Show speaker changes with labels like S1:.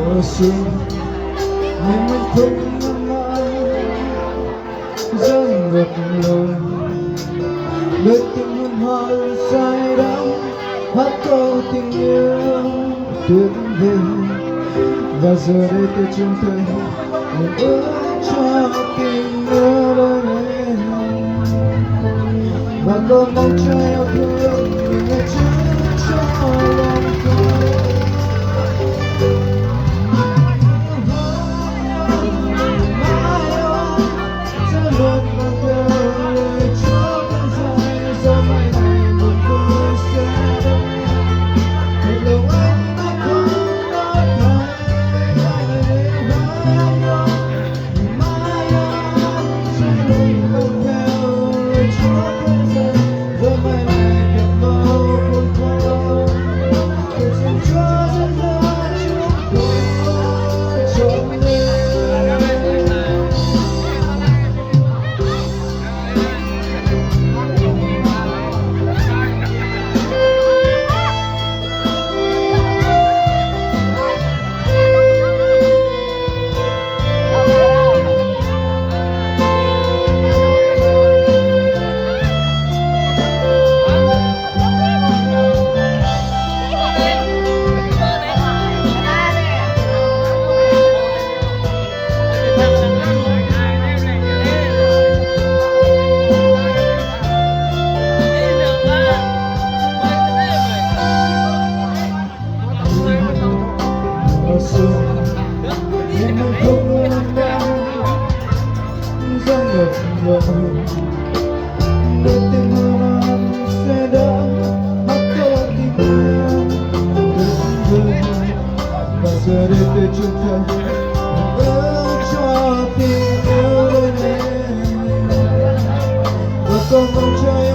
S1: mùa xuân nhưng mình không mãi dâng ngập lời nơi tim hân hoan say đắm hát câu tình yêu tuyệt vời. Và giờ đây tôi trông thấy nguyện ước cho tình yêu đời này và có mong cho yêu thương những ngày trước cho lòng tôi. Nhưng mình không làm đau dâng ngập ngừng đôi tim hân hoan sẽ đã hát câu tình yêu tuyệt vời. Và giờ đây tôi trông thấy ước cho tình yêu đời này và có mong cho